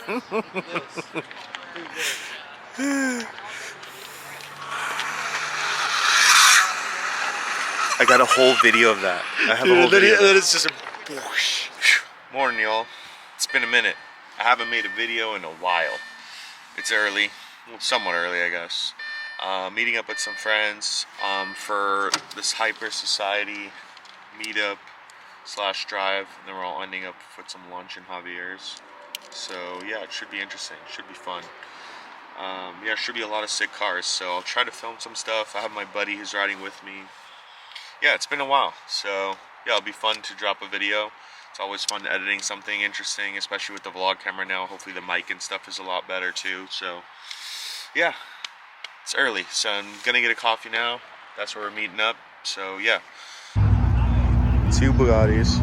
on. I got a whole video of that. I have a whole video. That is just a whoosh. Morning, y'all. It's been a minute. I haven't made a video in a while. It's early, well, somewhat early, I guess. Meeting up with some friends for this Hyper Society meetup / drive, and then we're all ending up with some lunch in Javier's. So yeah, it should be interesting. It should be fun. Yeah, it should be a lot of sick cars. So I'll try to film some stuff. I have my buddy who's riding with me. Yeah, it's been a while. So yeah, it'll be fun to drop a video. It's always fun editing something interesting, especially with the vlog camera now. Hopefully the mic and stuff is a lot better too. So yeah, it's early. So I'm gonna get a coffee now. That's where we're meeting up. So yeah. 2 Bugattis.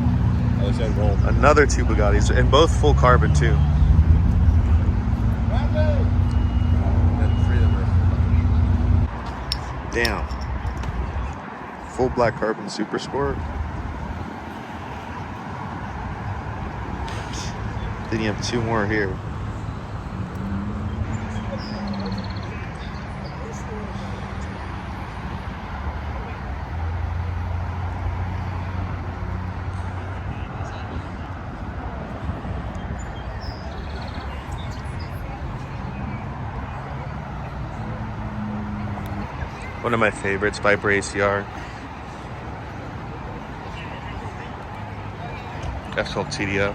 Another 2 Bugattis, and both full carbon too. Damn. Full black carbon Super Sport. Then you have 2 more here. One of my favorites, Viper ACR. F12 TDO.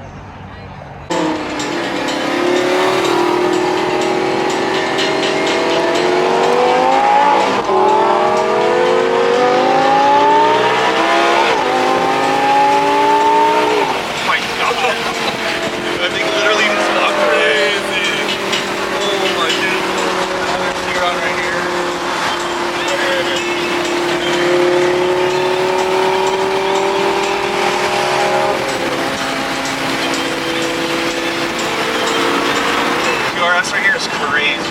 Right here is crazy.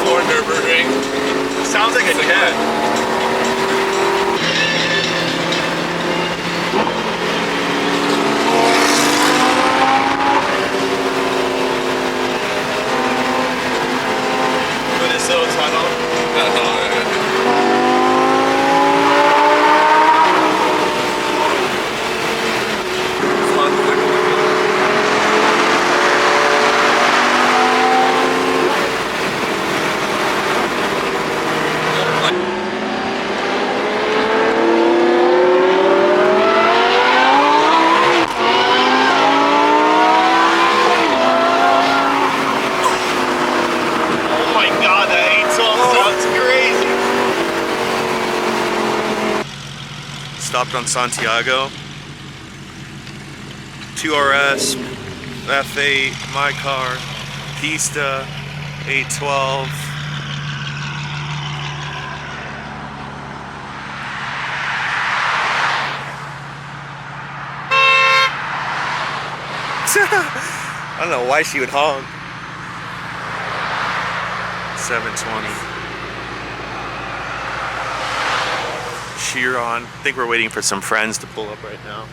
Floor Nürburgring. Sounds like a jet. Minnesota tunnel. Stopped on Santiago. 2RS, F8, my car, Pista, 812. I don't know why she would honk. 720. Chiron. I think we're waiting for some friends to pull up right now.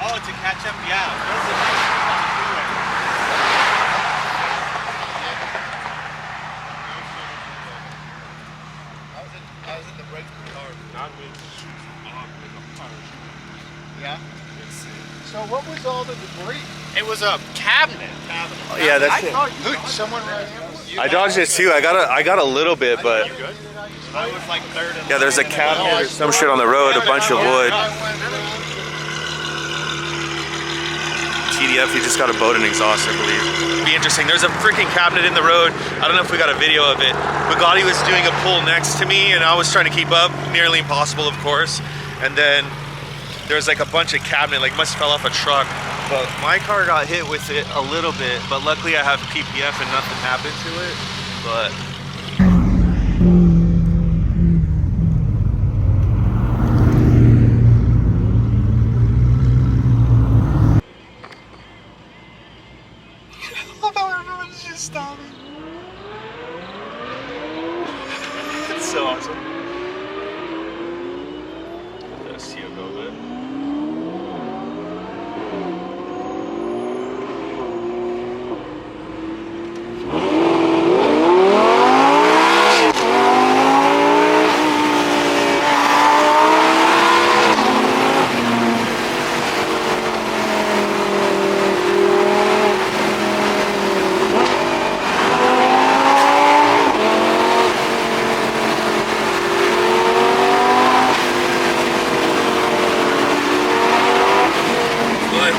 Oh, to catch up, yeah. I was in the brakes of the car. Not with yeah. So what was all the debris? It was a cabinet. Oh, yeah, that's it. Someone I dodged it too. I got a little bit, but I was like third. yeah, there's a cabinet or some shit on the road, a bunch of wood. TDF, he just got a boat and exhaust, I believe. Be interesting. There's a freaking cabinet in the road. I don't know if we got a video of it. Bugatti was doing a pull next to me, and I was trying to keep up. Nearly impossible, of course. And then there's like a bunch of cabinet, like must have fell off a truck. But my car got hit with it a little bit, but luckily I have PPF and nothing happened to it. But STO go a bit.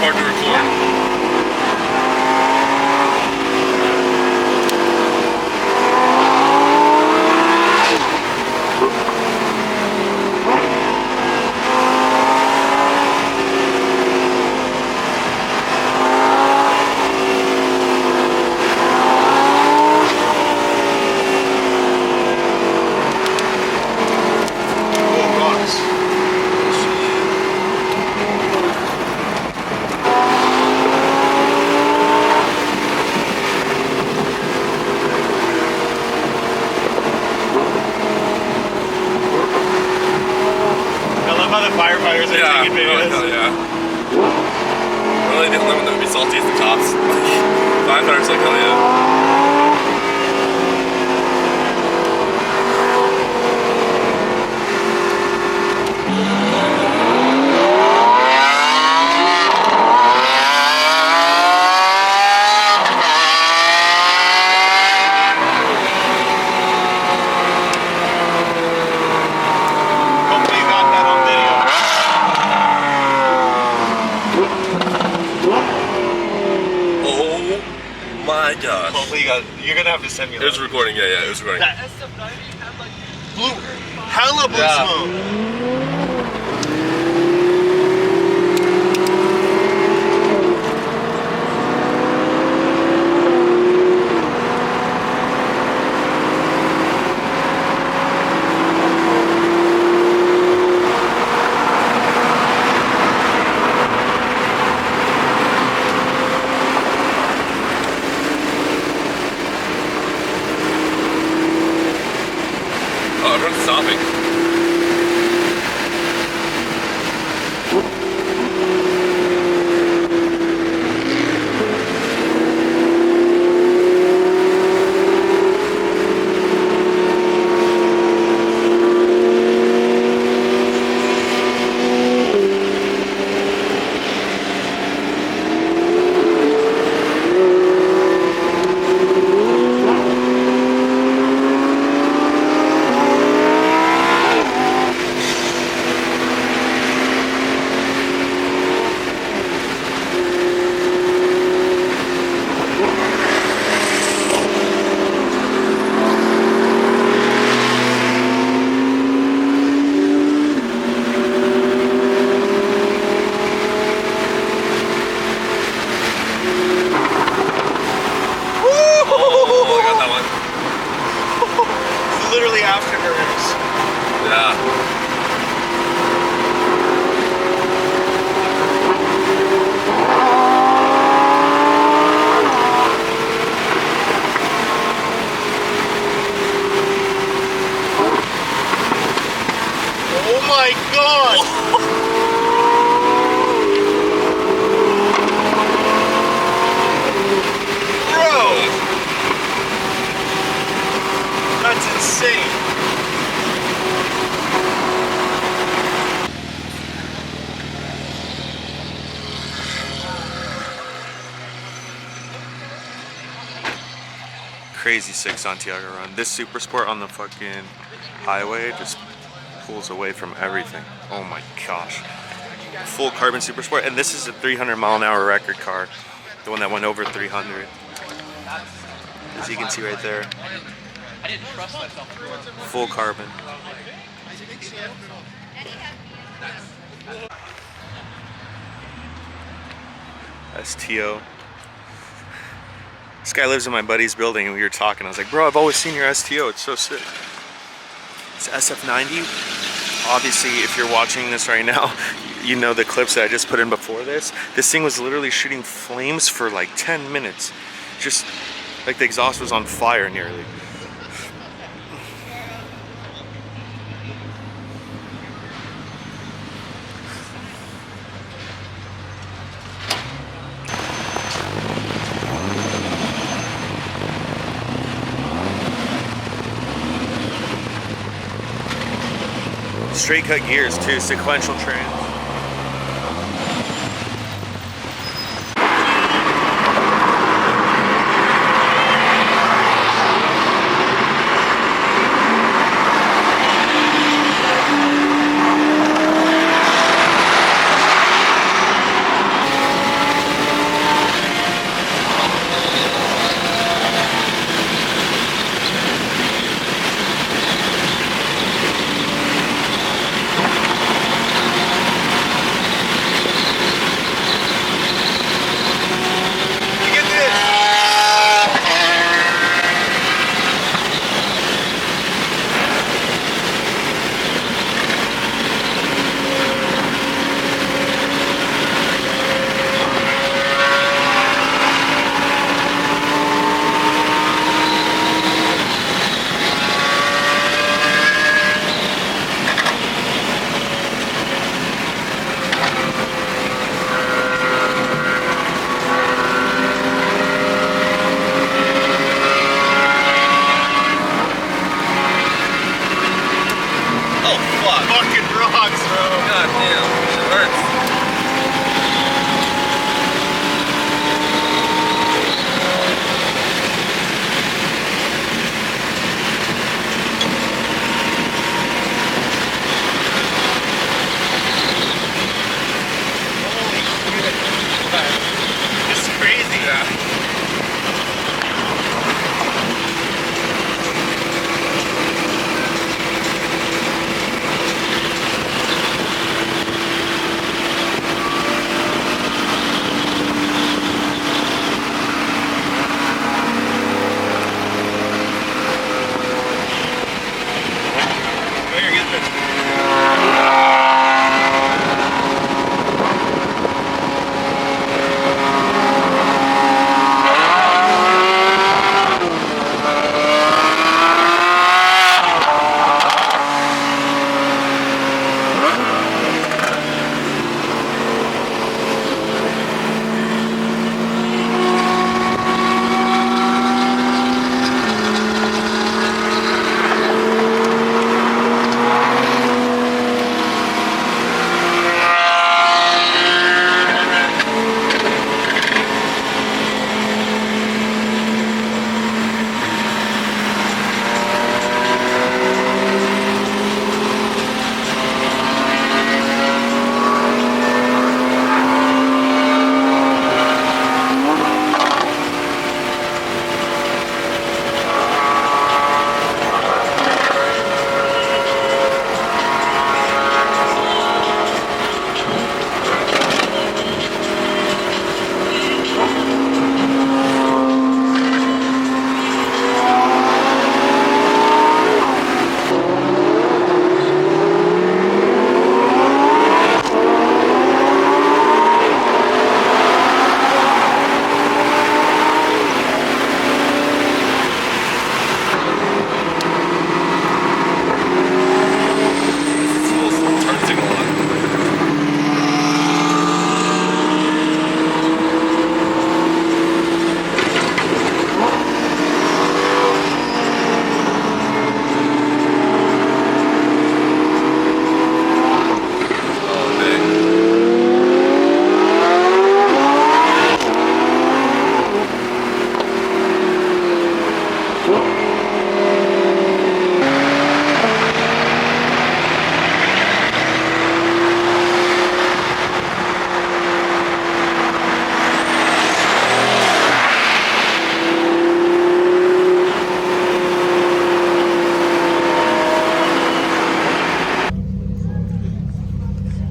Hard to record. Firefighters are taking videos. Oh, yeah. Really, the only one that would be salty is the cops. Firefighters like, hell yeah. Hopefully you got that on video. Oh my gosh. Hopefully you're gonna have to send me It was recording, yeah, it was recording. that SF90 had like blue, hella blue smoke. Oh, everyone's stopping. Oh, I got that one. Literally afterburners. Yeah. Oh my god! Bro! That's insane. Crazy sick Santiago run. This Super Sport on the fucking highway just pulls away from everything. Oh my gosh. Full carbon Super Sport, and this is a 300-mile-an-hour record car. The one that went over 300. As you can see right there. Full carbon. STO. This guy lives in my buddy's building, and we were talking. I was like, bro, I've always seen your STO. It's so sick. It's SF90. Obviously, if you're watching this right now, you know the clips that I just put in before this. This thing was literally shooting flames for like 10 minutes. Just like the exhaust was on fire nearly. straight cut gears too, sequential trans.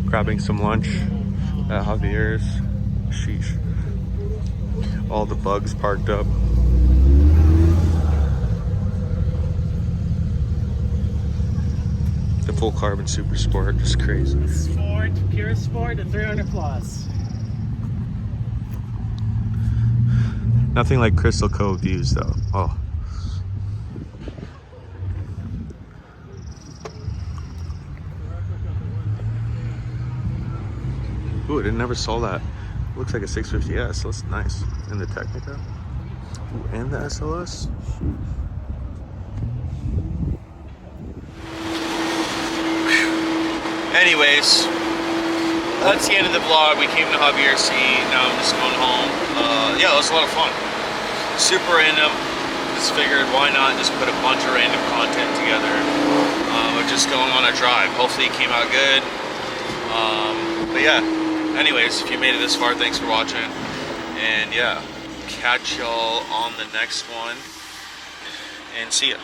Grabbing some lunch at Javier's. Sheesh. All the bugs parked up. The full carbon super sport, just crazy. Sport, pure sport, and 300 plus. Nothing like Crystal Cove views though. Oh. Ooh, I never saw that. Looks like a 650S. That's nice. And the Technica. Ooh, and the SLS. Whew. Anyways, that's the end of the vlog. We came to Hobby RC. Now I'm just going home. Yeah, it was a lot of fun. Super random. Just figured why not just put a bunch of random content together. Of just going on a drive. Hopefully it came out good. But yeah. Anyways, if you made it this far, thanks for watching. And yeah, catch y'all on the next one. And see ya.